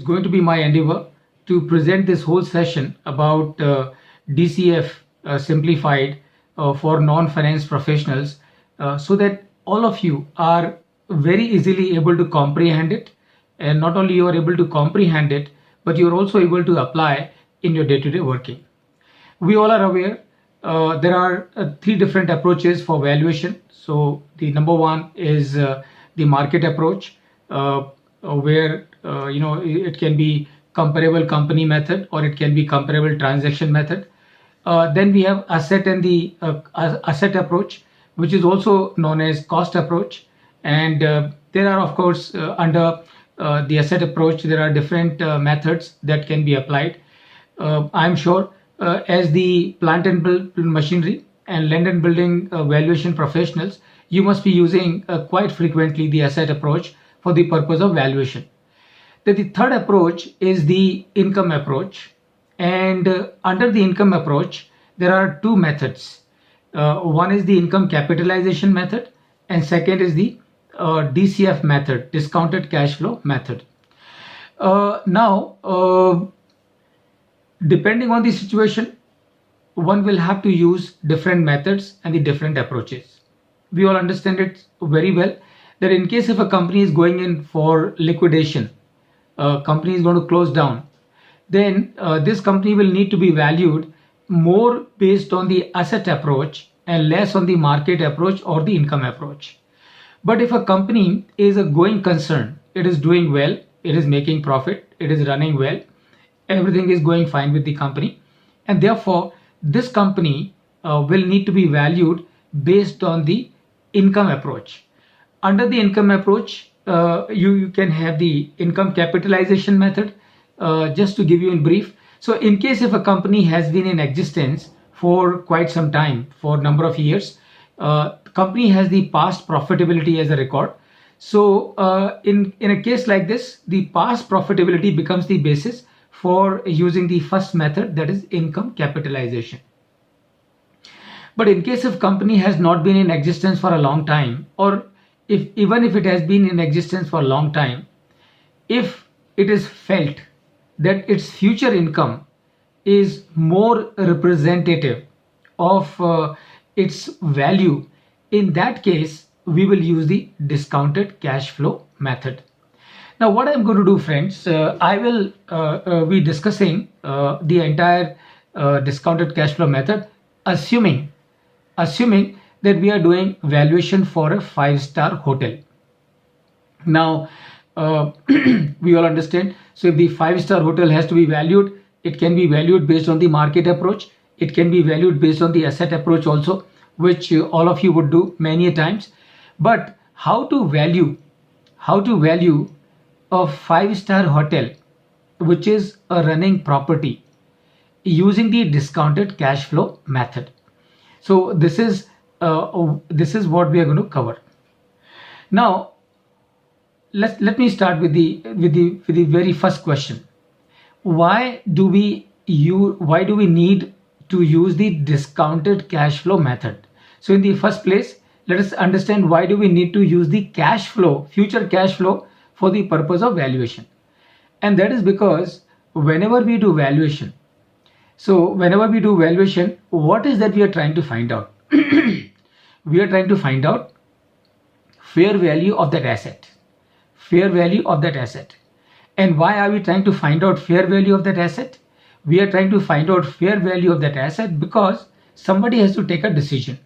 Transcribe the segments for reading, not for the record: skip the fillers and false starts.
It's going to be my endeavor to present this whole session about DCF simplified for non-finance professionals so that all of you are very easily able to comprehend it. And not only you are able to comprehend it, but you're also able to apply in your day-to-day working. We all are aware there are three different approaches for valuation. So the number one is the market approach, where it can be comparable company method or it can be comparable transaction method. Then we have asset and the asset approach, which is also known as cost approach. And there are, of course, under the asset approach, there are different methods that can be applied. I'm sure as the plant and build machinery and land and building valuation professionals, you must be using quite frequently the asset approach for the purpose of valuation. Then the third approach is the income approach. And under the income approach, there are two methods. One is the income capitalization method, and second is the DCF method, discounted cash flow method. Now, depending on the situation, one will have to use different methods and the different approaches. We all understand it very well that in case if a company is going in for liquidation, a company is going to close down, then this company will need to be valued more based on the asset approach and less on the market approach or the income approach. But if a company is a going concern, it is doing well, it is making profit, it is running well, everything is going fine with the company, and therefore this company will need to be valued based on the income approach. Under the income approach, you can have the income capitalization method. Just to give you in brief, so in case if a company has been in existence for quite some time, for a number of years, company has the past profitability as a record. So in a case like this, the past profitability becomes the basis for using the first method, that is income capitalization. But in case if company has not been in existence for a long time, or even if it has been in existence for a long time, if it is felt that its future income is more representative of its value, in that case we will use the discounted cash flow method. Now what I'm going to do, friends, I will be discussing the entire discounted cash flow method, assuming that we are doing valuation for a 5-star hotel. Now we all understand, so if the 5-star hotel has to be valued, it can be valued based on the market approach, it can be valued based on the asset approach also, which all of you would do many a times. But how to value a 5-star hotel which is a running property using the discounted cash flow method? So this is what we are going to cover. Now let me start with the very first question. Why do we need to use the discounted cash flow method? So in the first place, let us understand why do we need to use the cash flow, future cash flow, for the purpose of valuation. And that is because whenever we do valuation, what is that we are trying to find out? We are trying to find out fair value of that asset. And why are we trying to find out fair value of that asset? We are trying to find out fair value of that asset because somebody has to take a decision.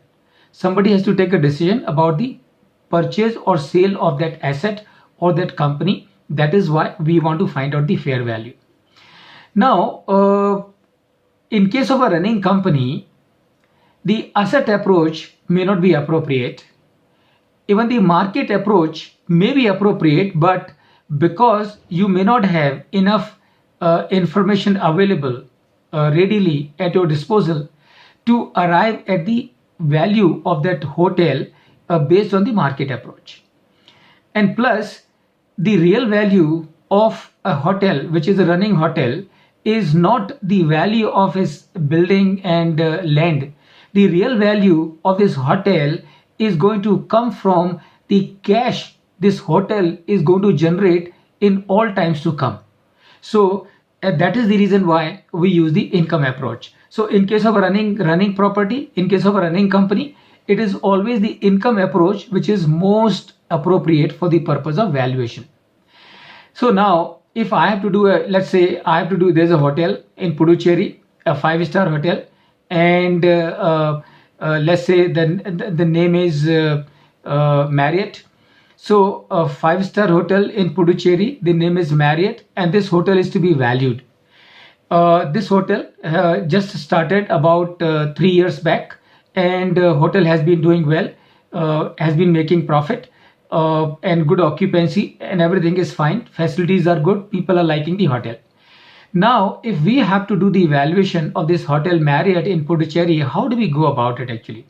Somebody has to take a decision about the purchase or sale of that asset or that company. That is why we want to find out the fair value. Now, in case of a running company, the asset approach may not be appropriate. Even the market approach may be appropriate, but because you may not have enough information available readily at your disposal to arrive at the value of that hotel based on the market approach. And plus, the real value of a hotel, which is a running hotel, is not the value of its building and land. The real value of this hotel is going to come from the cash this hotel is going to generate in all times to come. So that is the reason why we use the income approach. So in case of a running property, in case of a running company, it is always the income approach which is most appropriate for the purpose of valuation. So now, if I have to do let's say I have to do, there's a hotel in Puducherry, a five-star hotel, and let's say the name is Marriott. So a five-star hotel in Puducherry, the name is Marriott, and this hotel is to be valued. This hotel just started about 3 years back, and hotel has been doing well, has been making profit, and good occupancy, and everything is fine. Facilities are good. People are liking the hotel. Now, if we have to do the evaluation of this hotel Marriott in Puducherry, how do we go about it actually?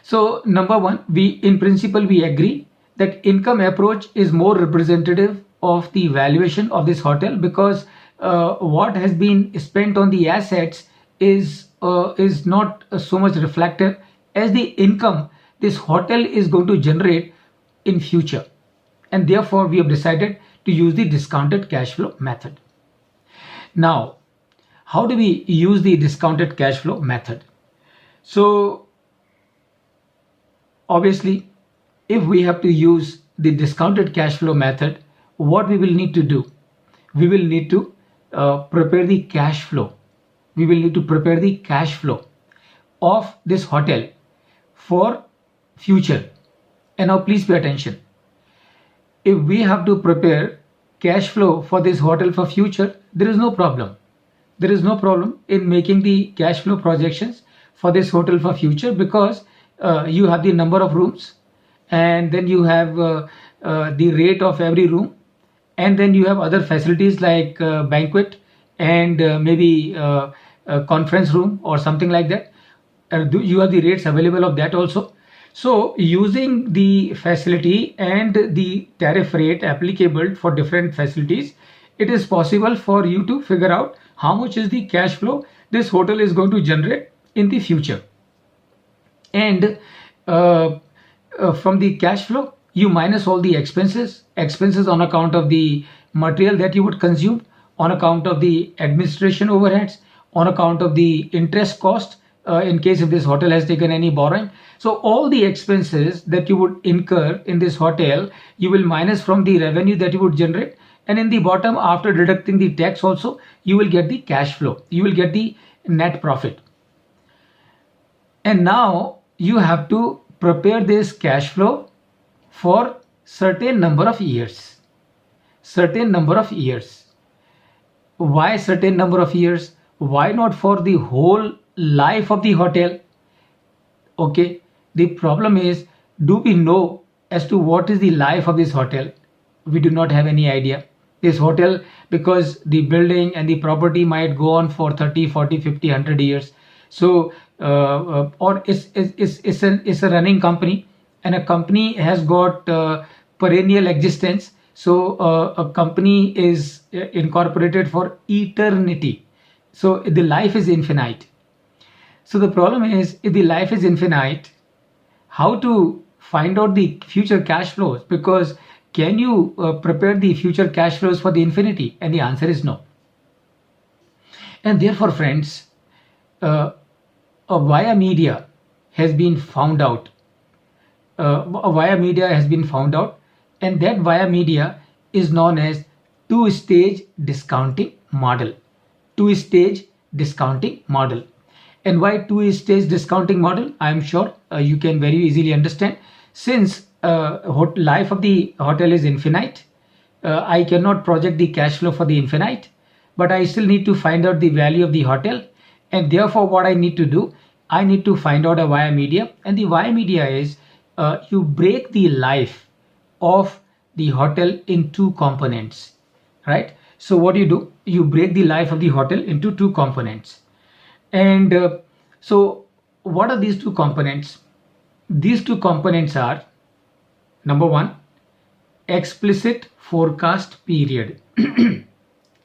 So number one, in principle we agree that income approach is more representative of the valuation of this hotel, because what has been spent on the assets is not so much reflective as the income this hotel is going to generate in future, and therefore we have decided to use the discounted cash flow method. Now, how do we use the discounted cash flow method? So obviously, if we have to use the discounted cash flow method, what we will need to do? We will need to prepare the cash flow. We will need to prepare the cash flow of this hotel for future. And now please pay attention. If we have to prepare cash flow for this hotel for future, there is no problem. There is no problem in making the cash flow projections for this hotel for future, because you have the number of rooms, and then you have the rate of every room, and then you have other facilities like banquet and maybe a conference room or something like that. You have the rates available of that also. So using the facility and the tariff rate applicable for different facilities, it is possible for you to figure out how much is the cash flow this hotel is going to generate in the future. And from the cash flow, you minus all the expenses on account of the material that you would consume, on account of the administration overheads, on account of the interest cost, in case if this hotel has taken any borrowing. So all the expenses that you would incur in this hotel, you will minus from the revenue that you would generate. And in the bottom, after deducting the tax also, you will get the cash flow. You will get the net profit. And now you have to prepare this cash flow for certain number of years. Certain number of years. Why certain number of years? Why not for the whole life of the hotel? Okay, the problem is, do we know as to what is the life of this hotel? We do not have any idea. This hotel, because the building and the property might go on for 30, 40, 50, 100 years. So, or it's a running company, and a company has got perennial existence. So a company is incorporated for eternity. So the life is infinite. So the problem is, if the life is infinite, how to find out the future cash flows? Because can you prepare the future cash flows for the infinity? And the answer is no. And therefore, friends, a via media has been found out. A via media has been found out, and that via media is known as two-stage discounting model. Two-stage discounting model. And why two-stage discounting model? I am sure you can very easily understand. Since life of the hotel is infinite, I cannot project the cash flow for the infinite, but I still need to find out the value of the hotel. And therefore, what I need to do, I need to find out a via media. And the via media is you break the life of the hotel in two components, right? So what do? You break the life of the hotel into two components. And so what are these two components? These two components are, number one, explicit forecast period.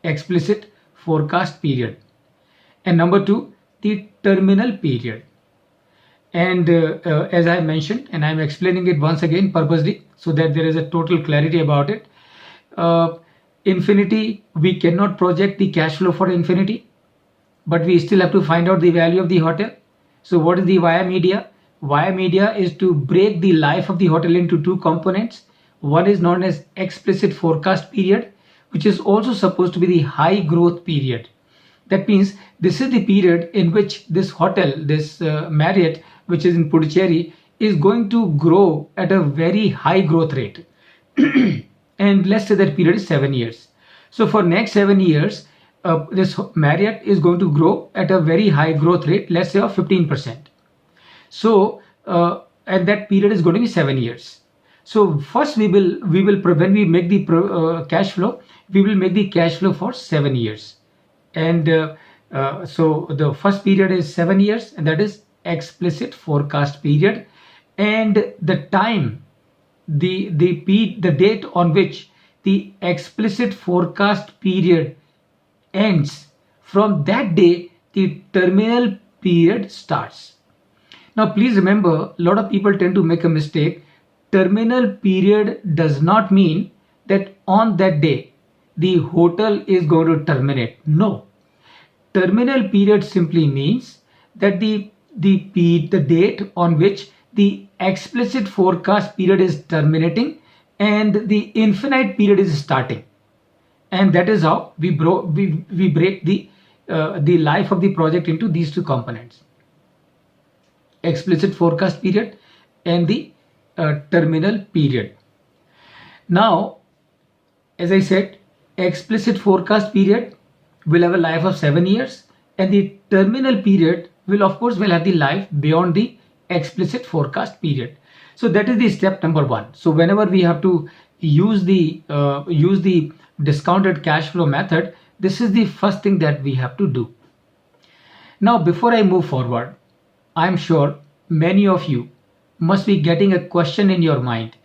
Explicit forecast period. And number two, the terminal period. And as I mentioned, and I'm explaining it once again purposely so that there is a total clarity about it. Infinity, we cannot project the cash flow for infinity, but we still have to find out the value of the hotel. So what is the via media? Via media is to break the life of the hotel into two components. One is known as explicit forecast period, which is also supposed to be the high growth period. That means this is the period in which this hotel, this Marriott, which is in Puducherry, is going to grow at a very high growth rate. And let's say that period is 7 years. So for next 7 years, this Marriott is going to grow at a very high growth rate, let's say of 15%. So and that period is going to be 7 years. So first we will when we make the cash flow, we will make the cash flow for 7 years. And so the first period is 7 years, and that is explicit forecast period. And the time, the date on which the explicit forecast period ends, from that day the terminal period starts. Now please remember, a lot of people tend to make a mistake. Terminal period does not mean that on that day the hotel is going to terminate. No. Terminal period simply means that the date on which the explicit forecast period is terminating and the infinite period is starting. And that is how we break the life of the project into these two components: explicit forecast period and the terminal period. Now, as I said, explicit forecast period will have a life of 7 years, and the terminal period will of course have the life beyond the explicit forecast period. So that is the step number one. So whenever we have to use the discounted cash flow method, this is the first thing that we have to do. Now before I move forward, I'm sure many of you must be getting a question in your mind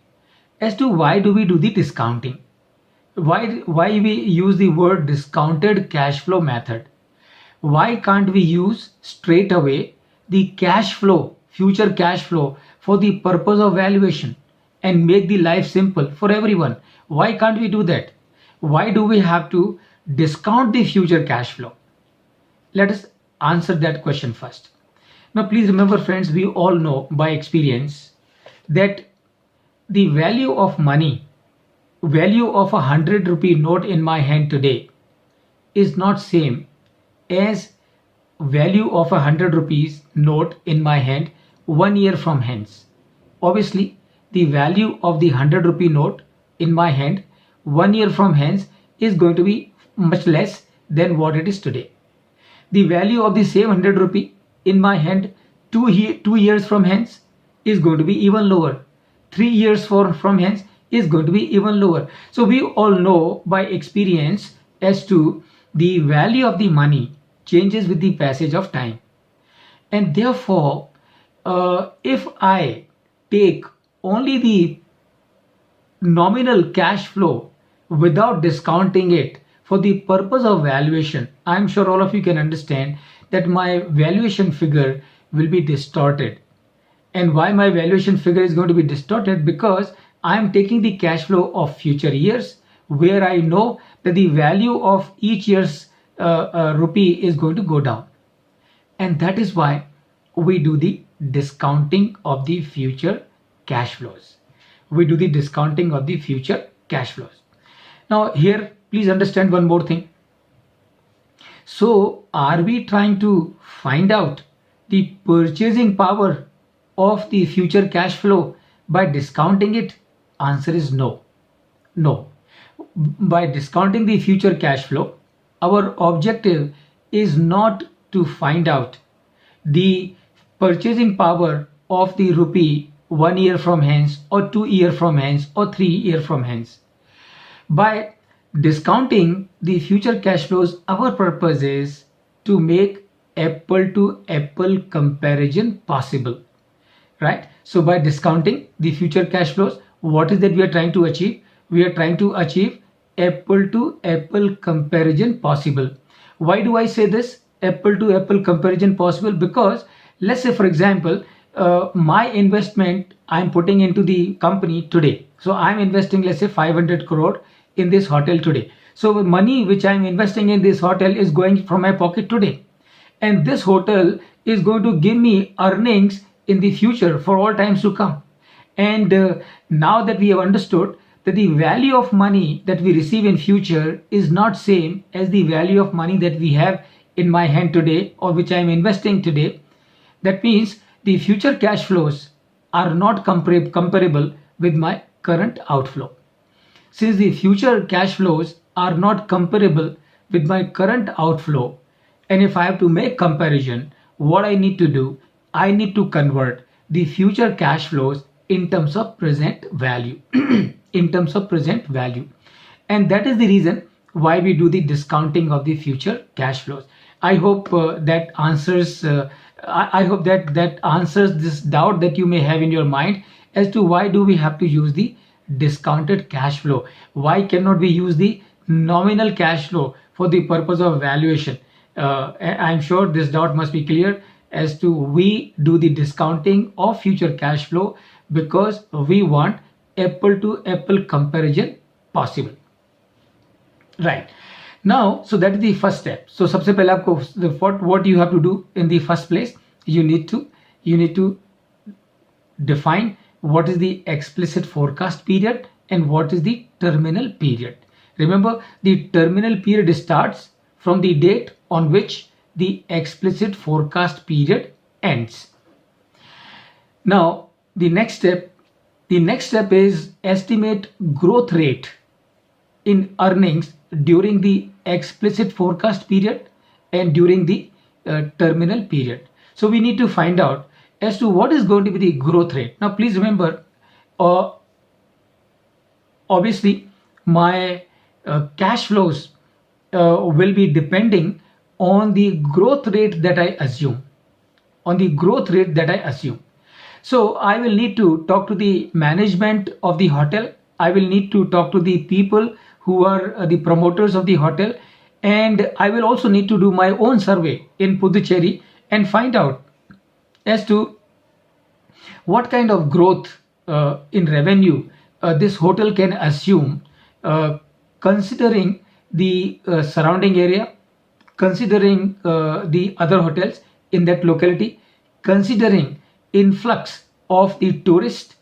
as to why do we do the discounting? Why we use the word discounted cash flow method? Why can't we use straight away the cash flow, future cash flow, for the purpose of valuation and make the life simple for everyone? Why can't we do that? Why do we have to discount the future cash flow? Let us answer that question first. Now please remember friends, we all know by experience that the value of money, value of a 100 rupee note in my hand today is not same as value of a 100 rupees note in my hand 1 year from hence. Obviously, the value of the 100 rupee note in my hand 1 year from hence is going to be much less than what it is today. The value of the same 100 rupee in my hand 2 years from hence is going to be even lower. 3 years from hence is going to be even lower. So we all know by experience as to the value of the money changes with the passage of time. And therefore, if I take only the nominal cash flow without discounting it for the purpose of valuation, I'm sure all of you can understand that my valuation figure will be distorted. And why my valuation figure is going to be distorted? Because I am taking the cash flow of future years, where I know that the value of each year's rupee is going to go down. And that is why we do the discounting of the future cash flows. We do the discounting of the future cash flows. Now here, please understand one more thing. So are we trying to find out the purchasing power of the future cash flow by discounting it? Answer is no. No. By discounting the future cash flow, our objective is not to find out the purchasing power of the rupee 1 year from hence, or 2 years from hence, or 3 years from hence. By discounting the future cash flows, our purpose is to make apple to apple comparison possible, right? So by discounting the future cash flows, what is that we are trying to achieve? We are trying to achieve apple to apple comparison possible. Why do I say this apple to apple comparison possible? Because let's say, for example, my investment I'm putting into the company today. So I'm investing, let's say 500 crore in this hotel today. So the money which I'm investing in this hotel is going from my pocket today. And this hotel is going to give me earnings in the future for all times to come. And now that we have understood that the value of money that we receive in future is not same as the value of money that we have in my hand today or which I am investing today, that means the future cash flows are not comparable with my current outflow. Since the future cash flows are not comparable with my current outflow, and if I have to make comparison, what I need to do, I need to convert the future cash flows in terms of present value. In terms of present value. And that is the reason why we do the discounting of the future cash flows. I hope that answers I hope that answers this doubt that you may have in your mind as to why do we have to use the discounted cash flow. Why cannot we use the nominal cash flow for the purpose of valuation? I'm sure this doubt must be clear as to we do the discounting of future cash flow because we want apple to apple comparison possible. Right. Now, so that is the first step. So सबसे पहले आपको what you have to do in the first place, you need to define what is the explicit forecast period and what is the terminal period. Remember, the terminal period starts from the date on which the explicit forecast period ends. Now, the next step is estimate growth rate in earnings during the explicit forecast period and during the terminal period. So we need to find out as to what is going to be the growth rate. Now please remember, obviously my cash flows will be depending on the growth rate that I assume. So I will need to talk to the management of the hotel. I will need to talk to the people who are the promoters of the hotel, and I will also need to do my own survey in Puducherry and find out as to what kind of growth in revenue this hotel can assume, considering the surrounding area, considering the other hotels in that locality, considering influx of the tourists,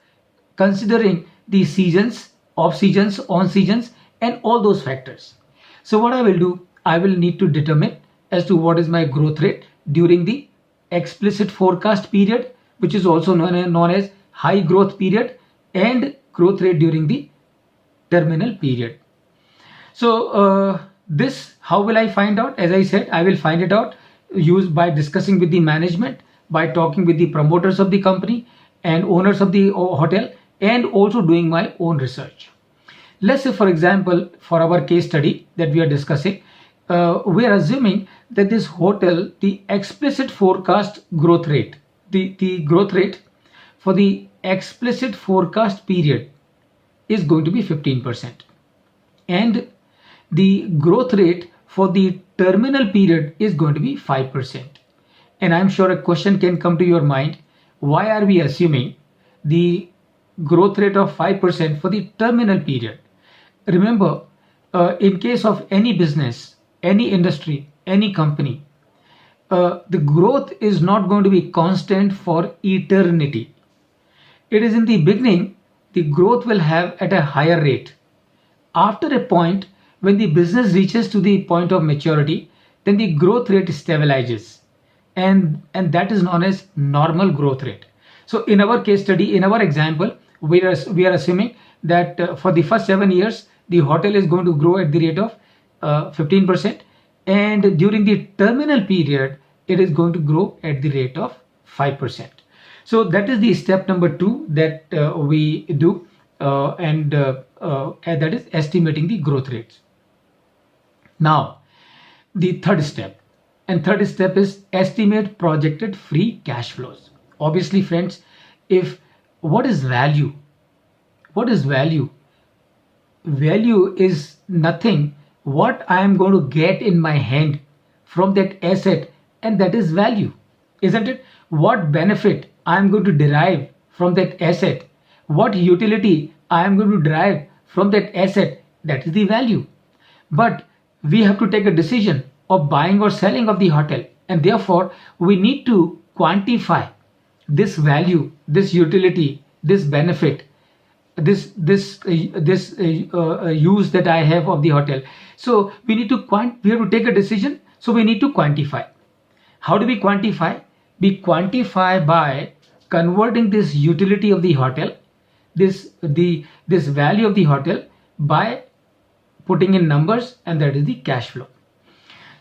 considering the seasons, off seasons, on seasons, and all those factors. So what I will do, I will need to determine as to what is my growth rate during the explicit forecast period, which is also known as high growth period, and growth rate during the terminal period. So this, how will I find out? As I said, I will find it out by discussing with the management, by talking with the promoters of the company and owners of the hotel, and also doing my own research. Let's say, for example, for our case study that we are discussing, we are assuming that this hotel, the explicit forecast growth rate, the growth rate for the explicit forecast period is going to be 15%. And the growth rate for the terminal period is going to be 5%. And I'm sure a question can come to your mind. Why are we assuming the growth rate of 5% for the terminal period? Remember, in case of any business, any industry, any company, the growth is not going to be constant for eternity. It is in the beginning, the growth will have at a higher rate. After a point, when the business reaches to the point of maturity, then the growth rate stabilizes. And that is known as normal growth rate. So in our case study, in our example, we are assuming that for the first 7 years, the hotel is going to grow at the rate of 15%, and during the terminal period, it is going to grow at the rate of 5%. So that is the step number 2 that we do, and that is estimating the growth rates. Now, the third step is estimate projected free cash flows. Obviously, friends, what is value? What is value? Value is nothing what I am going to get in my hand from that asset, and that is value, isn't it? What benefit I am going to derive from that asset, what utility I am going to derive from that asset, that is the value. but we have to take a decision of buying or selling of the hotel, and therefore we need to quantify this value, this utility, this benefit, this use that I have of the hotel. So we need to we have to take a decision. So we need to quantify. How do we quantify? We quantify by converting this utility of the hotel, this value of the hotel, by putting in numbers, and that is the cash flow.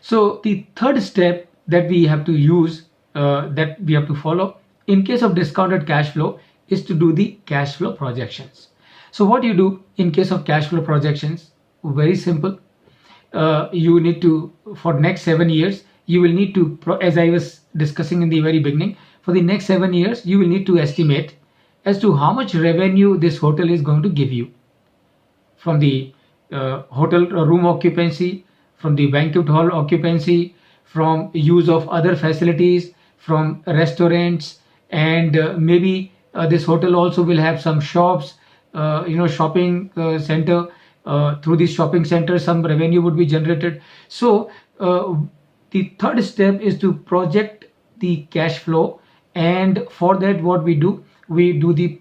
So the third step that we have to use, that we have to follow in case of discounted cash flow, is to do the cash flow projections. So what you do in case of cash flow projections? Very simple. You need to, for next 7 years, you will need to, as I was discussing in the very beginning, for the next 7 years, you will need to estimate as to how much revenue this hotel is going to give you from the hotel room occupancy, from the banquet hall occupancy, from use of other facilities, from restaurants, and maybe this hotel also will have some shops, shopping center. Through this shopping center, some revenue would be generated. So the third step is to project the cash flow, and for that what we do the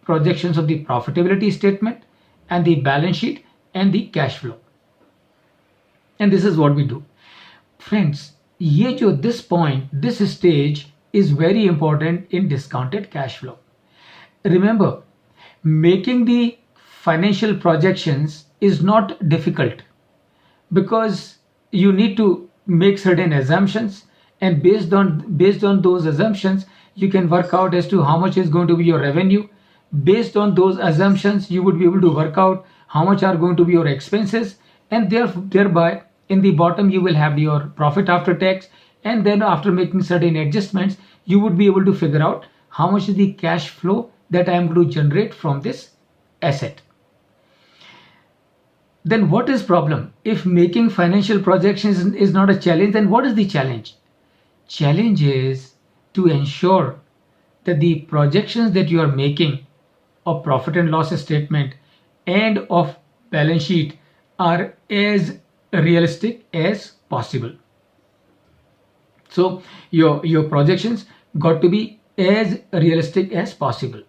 projections of the profitability statement and the balance sheet and the cash flow. And this is what we do. Friends, this stage is very important in discounted cash flow. Remember, making the financial projections is not difficult, because you need to make certain assumptions, and based on those assumptions you can work out as to how much is going to be your revenue. Based on those assumptions, you would be able to work out how much are going to be your expenses, and thereby in the bottom you will have your profit after tax, and then after making certain adjustments you would be able to figure out how much is the cash flow that I am going to generate from this asset. Then what is problem? If making financial projections is not a challenge, then what is the challenge? Challenge is to ensure that the projections that you are making of profit and loss statement and of balance sheet are as realistic as possible. So your projections got to be as realistic as possible,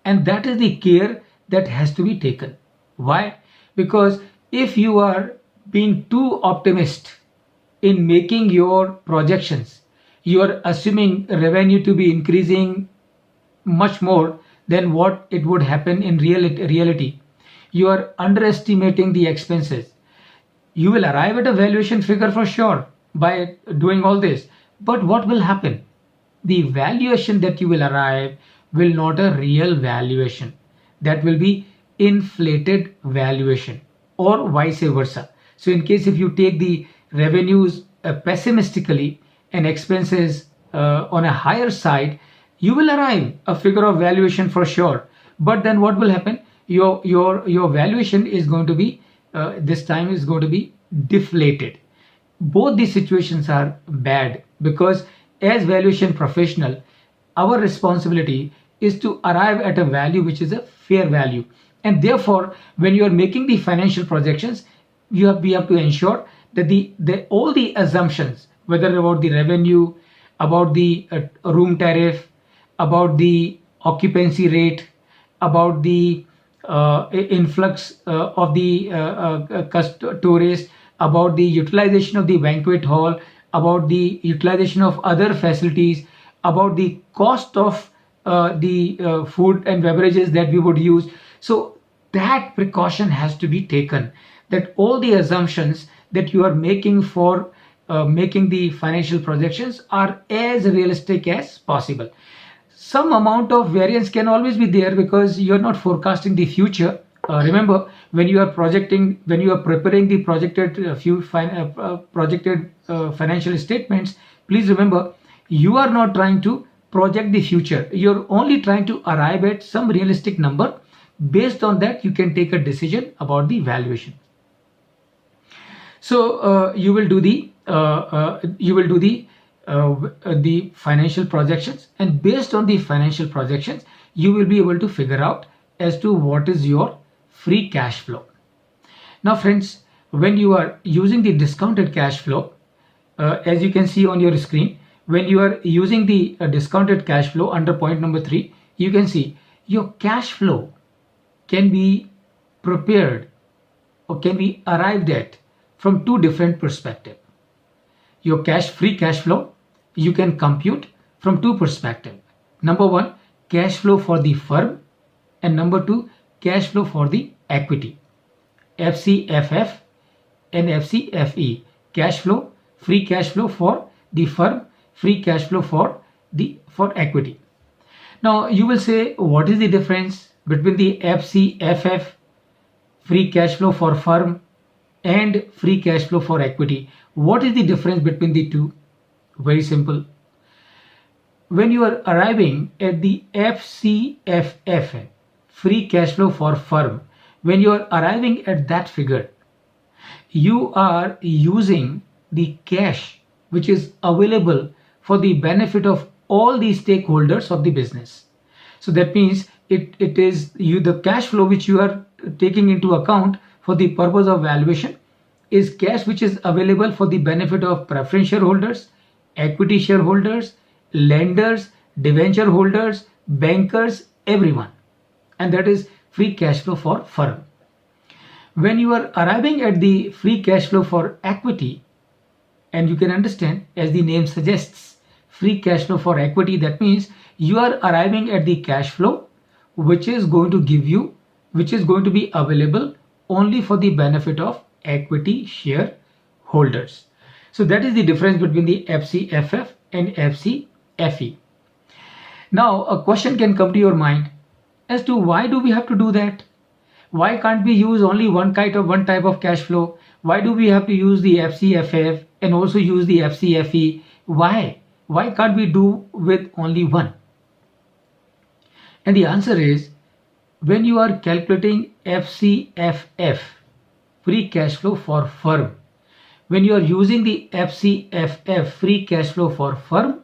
and that is the care that has to be taken. Why? Because if you are being too optimistic in making your projections, you are assuming revenue to be increasing much more than what it would happen in reality. You are underestimating the expenses. You will arrive at a valuation figure for sure by doing all this, but what will happen? The valuation that you will arrive will not a real valuation. That will be inflated valuation, or vice versa. So in case if you take the revenues pessimistically and expenses on a higher side, you will arrive a figure of valuation for sure. But then what will happen? Your valuation is going to be this time is going to be deflated. Both these situations are bad, because as valuation professional, our responsibility is to arrive at a value which is a fair value. And therefore, when you are making the financial projections, we have to ensure that all the assumptions, whether about the revenue, about the room tariff, about the occupancy rate, about the influx of the tourists, about the utilization of the banquet hall, about the utilization of other facilities, about the cost of the food and beverages that we would use. So that precaution has to be taken, that all the assumptions that you are making for making the financial projections are as realistic as possible. Some amount of variance can always be there, because you're not forecasting the future. Remember, when you are preparing the projected financial statements, please remember, you are not trying to project the future. You're only trying to arrive at some realistic number. Based on that, you can take a decision about the valuation. So you will do the financial projections, and based on the financial projections, you will be able to figure out as to what is your free cash flow. Now friends, when you are using the discounted cash flow, as you can see on your screen, when you are using the discounted cash flow under point number 3, you can see your cash flow can be prepared or can be arrived at from two different perspectives. Your free cash flow you can compute from two perspectives. Number one, cash flow for the firm, and number two, cash flow for the equity. FCFF and FCFE, cash flow, free cash flow for the firm, free cash flow for equity. Now you will say, what is the difference between the FCFF, free cash flow for firm, and free cash flow for equity? What is the difference between the two? Very simple. When you are arriving at the FCFF, free cash flow for firm, when you are arriving at that figure, you are using the cash which is available for the benefit of all the stakeholders of the business. So that means it is the cash flow which you are taking into account for the purpose of valuation is cash which is available for the benefit of preference shareholders, equity shareholders, lenders, debenture holders, bankers, everyone. And that is free cash flow for firm. When you are arriving at the free cash flow for equity, and you can understand, as the name suggests, free cash flow for equity, that means you are arriving at the cash flow which is going to be available only for the benefit of equity shareholders. So that is the difference between the FCFF and FCFE. Now a question can come to your mind as to why do we have to do that? Why can't we use only one type of cash flow? Why do we have to use the FCFF and also use the FCFE? Why? Why can't we do with only one? And the answer is, when you are calculating FCFF, free cash flow for firm, when you are using the FCFF, free cash flow for firm,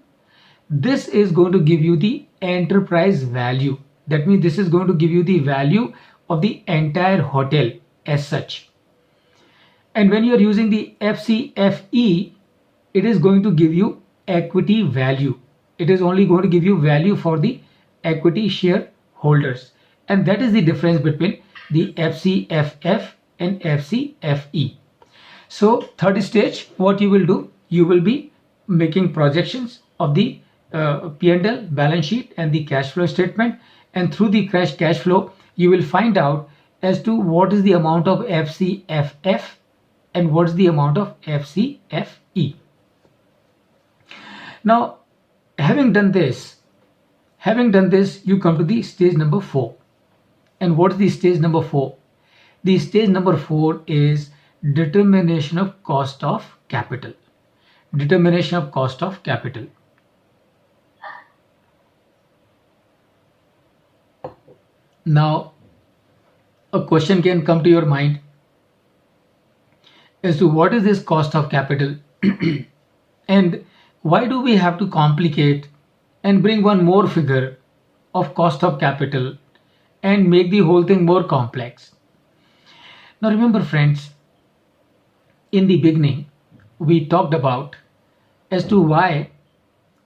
this is going to give you the enterprise value. That means this is going to give you the value of the entire hotel as such. And when you are using the FCFE, it is going to give you equity value. It is only going to give you value for the equity shareholders. And that is the difference between the FCFF and FCFE. So third stage, what you will do, you will be making projections of the P&L, balance sheet and the cash flow statement, and through the cash flow you will find out as to what is the amount of FCFF and what's the amount of FCFE. Now having done this, you come to the stage number 4. And what is the stage number 4? The stage number 4 is determination of cost of capital. Determination of cost of capital. Now a question can come to your mind as to what is this cost of capital and why do we have to complicate and bring one more figure of cost of capital and make the whole thing more complex. Now remember friends, in the beginning we talked about as to why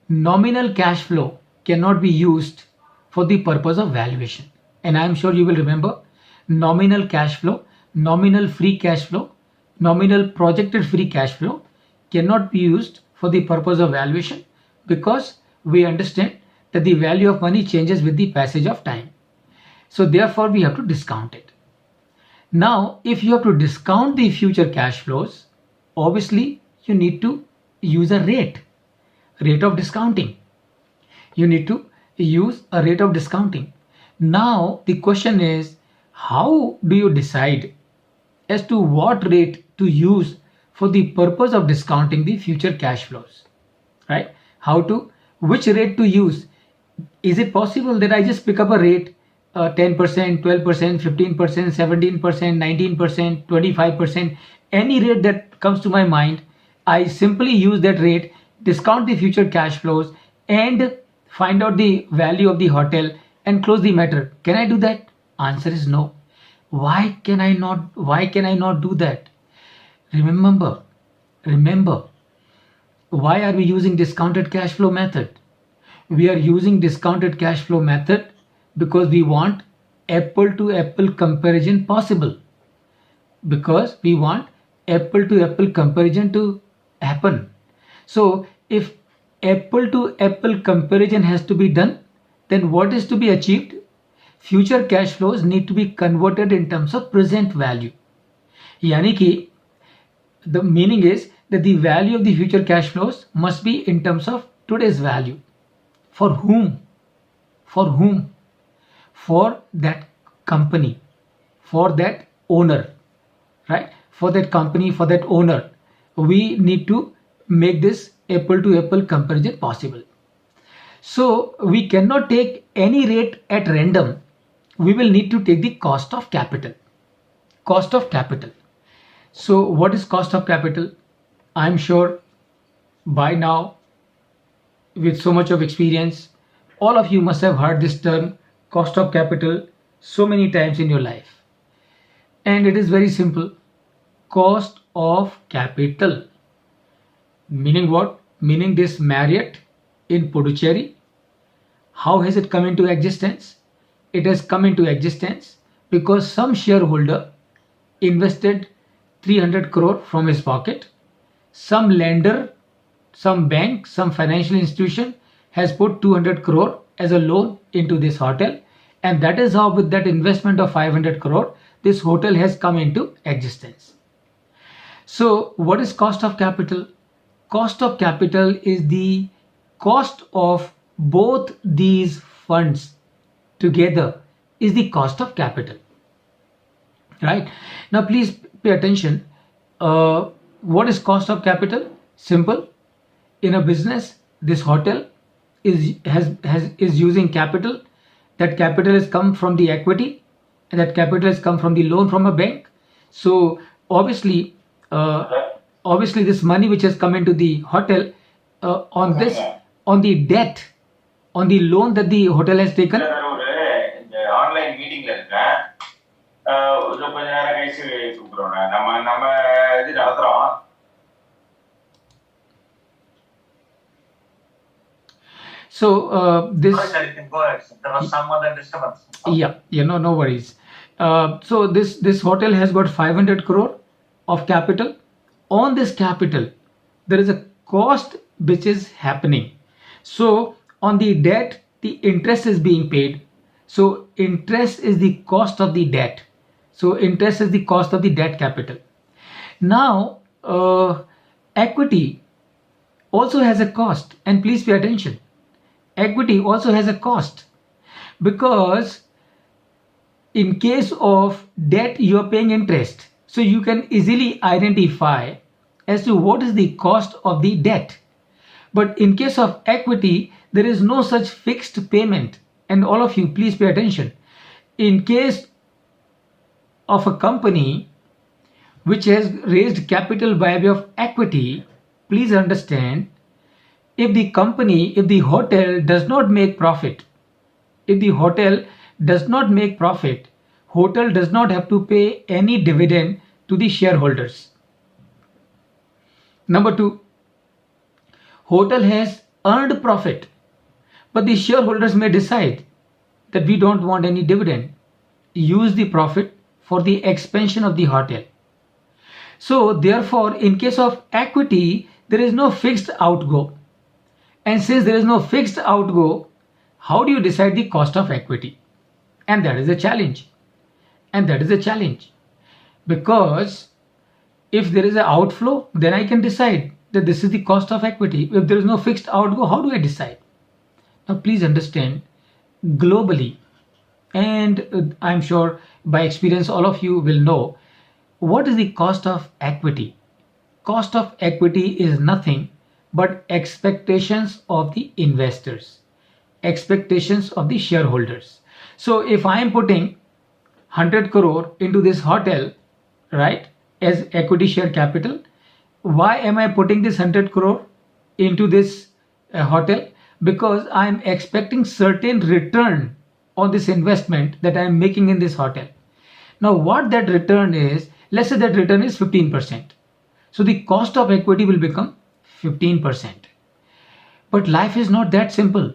nominal cash flow cannot be used for the purpose of valuation. And I am sure you will remember, nominal cash flow, nominal free cash flow, nominal projected free cash flow cannot be used for the purpose of valuation because we understand that the value of money changes with the passage of time. So therefore we have to discount it. Now if you have to discount the future cash flows, obviously you need to use a rate of discounting. You need to use a rate of discounting. Now the question is, how do you decide as to what rate to use for the purpose of discounting the future cash flows, right? Which rate to use? Is it possible that I just pick up a rate, 10%, 12%, 15%, 17%, 19%, 25%, any rate that comes to my mind, I simply use that rate, discount the future cash flows and find out the value of the hotel and close the matter. Can I do that? Answer is no. Why can I not do that? Remember, remember, why are we using discounted cash flow method? We are using discounted cash flow method because we want apple to apple comparison possible, because we want apple to apple comparison to happen. So if apple to apple comparison has to be done, then what is to be achieved? Future cash flows need to be converted in terms of present value. यानी कि the meaning is that the value of the future cash flows must be in terms of today's value. For whom? For whom? For that company, for that owner, right? For that company, for that owner, we need to make this apple to apple comparison possible. So we cannot take any rate at random. We will need to take the cost of capital. Cost of capital. So what is cost of capital? I'm sure by now, with so much of experience, all of you must have heard this term cost of capital so many times in your life. And it is very simple. Cost of capital. Meaning what? Meaning this Marriott in Puducherry. How has it come into existence? It has come into existence because some shareholder invested 300 crore from his pocket. Some lender, some bank, some financial institution has put 200 crore as a loan into this hotel, and that is how with that investment of 500 crore this hotel has come into existence. So what is cost of capital? Cost of capital is the cost of both these funds together is the cost of capital, right? Now please pay attention. What is cost of capital? Simple. In a business, this hotel is using capital. That capital has come from the equity, and that capital has come from the loan from a bank. So obviously, this money which has come into the hotel on the debt, on the loan that the hotel has taken. Online மீட்டிங்ல இருக்கேன். கொஞ்ச நேரம் கழிச்சு கூப்பிடுறோம். நம்ம இது நடத்துறோம். So this. There was some other disturbance. Yeah, no worries. So this hotel has got 500 crore of capital. On this capital, there is a cost which is happening. So on the debt, the interest is being paid. So interest is the cost of the debt. So interest is the cost of the debt capital. Now equity also has a cost, and please pay attention. Equity also has a cost, because in case of debt you are paying interest, so you can easily identify as to what is the cost of the debt. But in case of equity, there is no such fixed payment. And all of you, please pay attention. In case of a company which has raised capital by way of equity, please understand, if the hotel does not make profit, hotel does not have to pay any dividend to the shareholders. Number two, hotel has earned profit, but the shareholders may decide that we don't want any dividend, use the profit for the expansion of the hotel. So therefore, in case of equity, there is no fixed outgo. And since there is no fixed outgo, how do you decide the cost of equity? And that is a challenge. Because if there is an outflow, then I can decide that this is the cost of equity. If there is no fixed outgo, how do I decide? Now please understand, globally, and I'm sure by experience all of you will know, what is the cost of equity? Cost of equity is nothing but expectations of the investors, expectations of the shareholders. So if I am putting 100 crore into this hotel, right, as equity share capital, why am I putting this 100 crore into this hotel? Because I am expecting certain return on this investment that I am making in this hotel. Now what that return is, let's say that return is 15%. So the cost of equity will become 15%. But life is not that simple.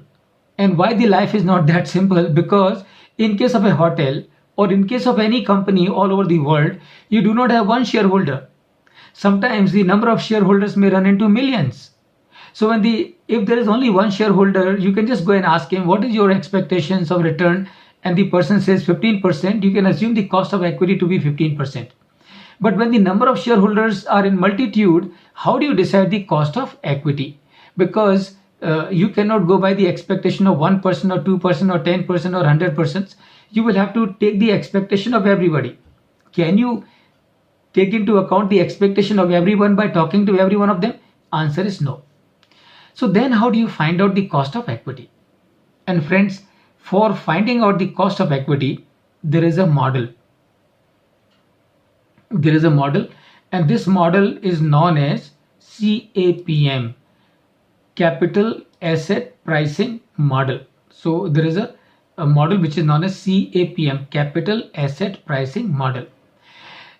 And why the life is not that simple? Because in case of a hotel or in case of any company all over the world, you do not have one shareholder. Sometimes the number of shareholders may run into millions. So if there is only one shareholder, you can just go and ask him, what is your expectations of return? And the person says 15%, you can assume the cost of equity to be 15%. But when the number of shareholders are in multitude, how do you decide the cost of equity? Because you cannot go by the expectation of 1% or 2% or 10% or 100%. You will have to take the expectation of everybody. Can you take into account the expectation of everyone by talking to every one of them? Answer is no. So then how do you find out the cost of equity? And friends, for finding out the cost of equity, there is a model. There is a model, and this model is known as CAPM, Capital Asset Pricing Model. So there is a model which is known as CAPM, Capital Asset Pricing Model.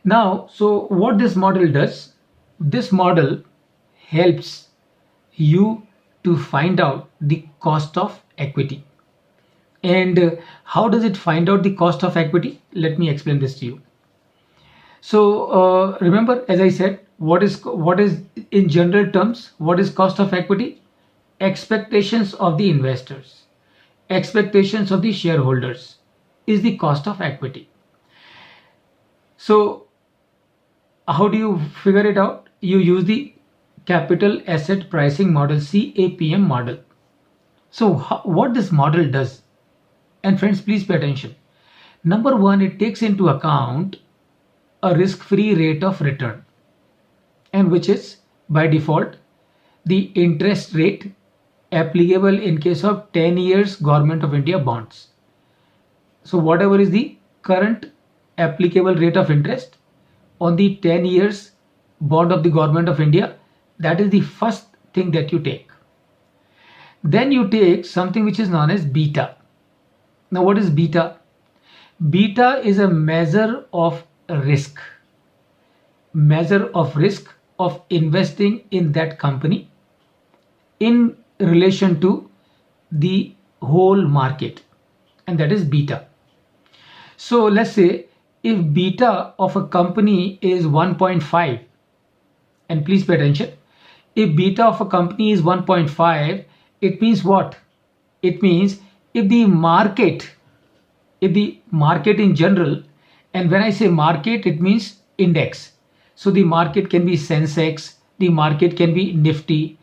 Now, so what this model does, this model helps you to find out the cost of equity. And how does it find out the cost of equity? Let me explain this to you. So remember, as I said, what is in general terms, what is cost of equity? Expectations of the investors, expectations of the shareholders is the cost of equity. So how do you figure it out? You use the Capital Asset Pricing Model, CAPM model. So what this model does, and friends, please pay attention. Number one, it takes into account a risk-free rate of return, and which is by default the interest rate applicable in case of 10 years Government of India bonds. So whatever is the current applicable rate of interest on the 10 years bond of the Government of India, that is the first thing that you take. Then you take something which is known as beta. Now what is beta? Beta is a measure of risk of investing in that company in relation to the whole market, and that is beta. So let's say if beta of a company is 1.5, and please pay attention, if beta of a company is 1.5, it means what? It means if the market in general, and when I say market, it means index. So the market can be Sensex, the market can be Nifty.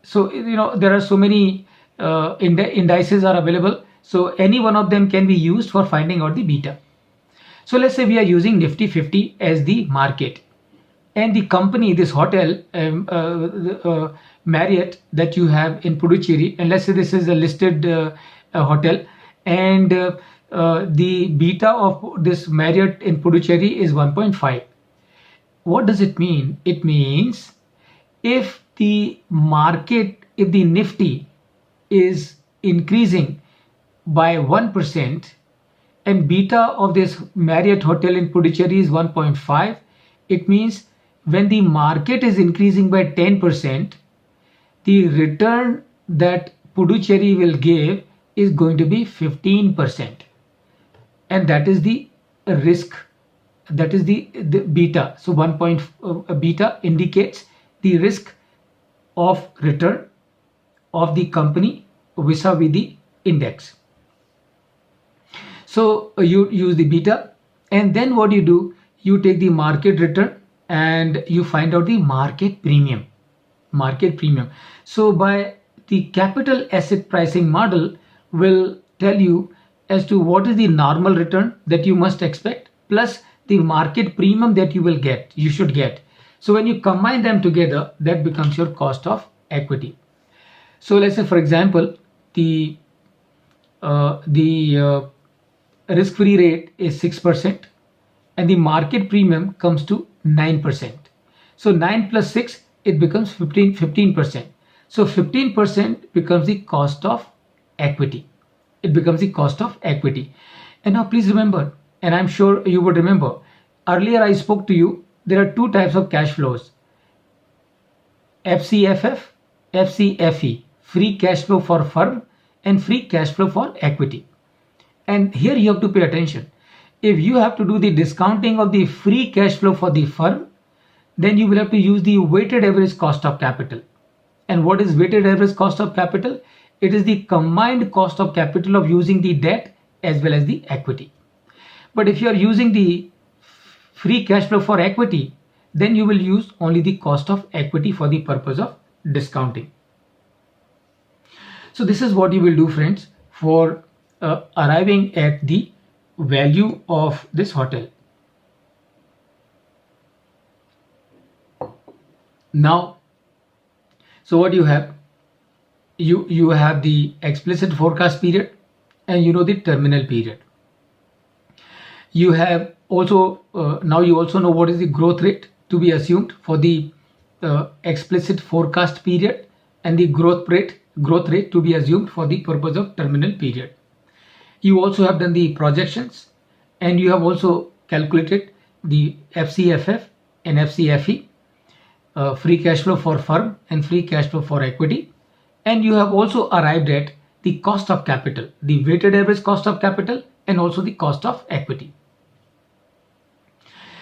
So there are so many indices are available. So any one of them can be used for finding out the beta. So let's say we are using Nifty 50 as the market, and the company, this hotel, Marriott that you have in Puducherry, and let's say this is a listed hotel, and the beta of this Marriott in Puducherry is 1.5. What does it mean? It means if the Nifty is increasing by 1% and beta of this Marriott hotel in Puducherry is 1.5, it means when the market is increasing by 10%, the return that Puducherry will give is going to be 15%. And that is the risk, that is the beta. So beta indicates the risk of return of the company vis-a-vis the index. So you use the beta, and then what you do, you take the market return and you find out the market premium. So by the capital asset pricing model will tell you as to what is the normal return that you must expect plus the market premium that you should get. So when you combine them together, that becomes your cost of equity. So let's say, for example, the risk-free rate is 6% and the market premium comes to 9%. So 9 plus 6, it becomes 15%. So 15% becomes the cost of equity. It becomes the cost of equity. And now please remember, and I'm sure you would remember, earlier I spoke to you, there are two types of cash flows. FCFF, FCFE, free cash flow for firm and free cash flow for equity. And here you have to pay attention. If you have to do the discounting of the free cash flow for the firm, then you will have to use the weighted average cost of capital. And what is weighted average cost of capital? It is the combined cost of capital of using the debt as well as the equity. But if you are using the free cash flow for equity, then you will use only the cost of equity for the purpose of discounting. So this is what you will do, friends, for arriving at the value of this hotel. Now, so what you have? You have the explicit forecast period and you know the terminal period. You have also now you also know what is the growth rate to be assumed for the explicit forecast period and the growth rate to be assumed for the purpose of terminal period. You also have done the projections and you have also calculated the FCFF and FCFE, free cash flow for firm and free cash flow for equity, and you have also arrived at the cost of capital, the weighted average cost of capital and also the cost of equity.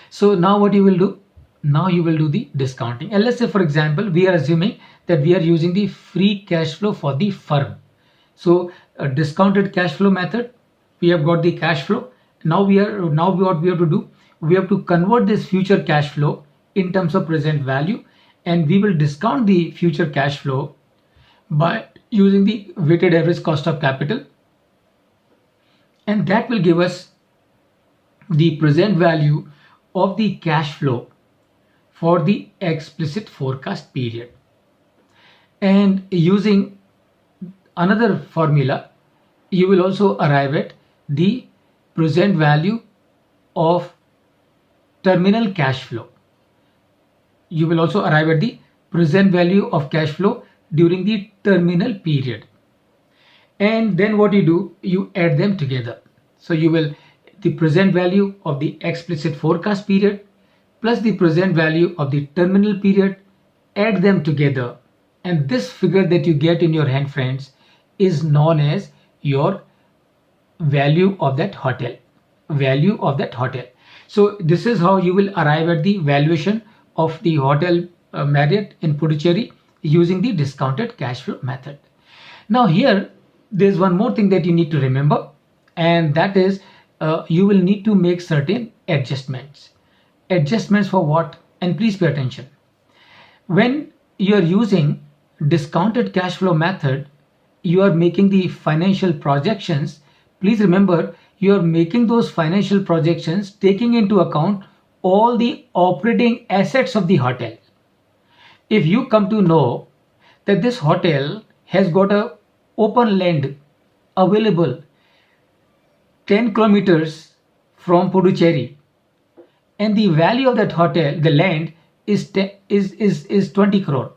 So now what you will do? Now you will do the discounting. And let's say, for example, we are assuming that we are using the free cash flow for the firm. So a discounted cash flow method, we have got the cash flow. Now what we have to do? We have to convert this future cash flow in terms of present value, and we will discount the future cash flow by using the weighted average cost of capital, and that will give us the present value of the cash flow for the explicit forecast period. And using another formula, you will also arrive at the present value of terminal cash flow. You will also arrive at the present value of cash flow during the terminal period. And then what you do, you add them together. So you will the present value of the explicit forecast period plus the present value of the terminal period, add them together, and this figure that you get in your hand, friends, is known as your value of that hotel. Value of that hotel. So this is how you will arrive at the valuation of the hotel Marriott in Puducherry using the discounted cash flow method. Now here there's one more thing that you need to remember, and that is you will need to make certain adjustments. Adjustments for what? And please pay attention. When you are using discounted cash flow method, you are making the financial projections. Please remember, you are making those financial projections taking into account all the operating assets of the hotel. If you come to know that this hotel has got a open land available 10 kilometers from Puducherry, and the value of that hotel, the land, is 20 crore.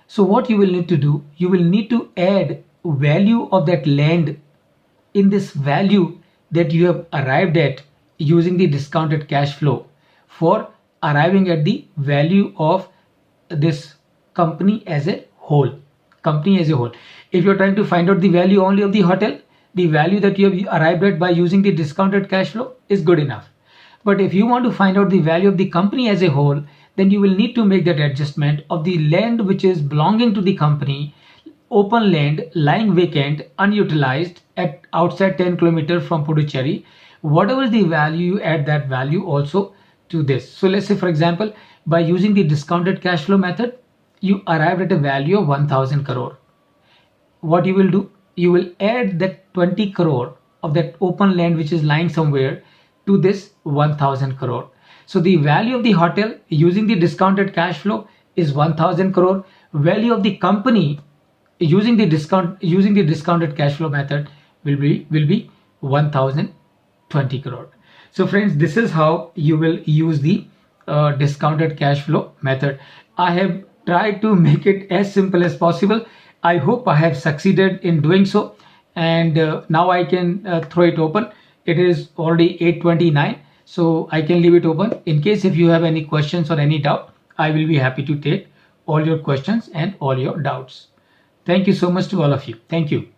So what you will need to do, you will need to add value of that land in this value that you have arrived at using the discounted cash flow for arriving at the value of this company as a whole. Company as a whole. If you're trying to find out the value only of the hotel, the value that you have arrived at by using the discounted cash flow is good enough. But if you want to find out the value of the company as a whole, then you will need to make that adjustment of the land which is belonging to the company, open land lying vacant, unutilized at outside 10 kilometers from Puducherry. Whatever is the value, you add that value also to this. So let's say, for example, by using the discounted cash flow method, you arrived at a value of 1000 crore. What you will do? You will add that 20 crore of that open land which is lying somewhere to this 1000 crore. So the value of the hotel using the discounted cash flow is 1000 crore. Value of the company using the discounted cash flow method will be 1020 crore. So friends, this is how you will use the discounted cash flow method. I have tried to make it as simple as possible. I hope I have succeeded in doing so, and now I can throw it open. It is already 8:29, so I can leave it open. In case if you have any questions or any doubt, I will be happy to take all your questions and all your doubts. Thank you so much to all of you. Thank you.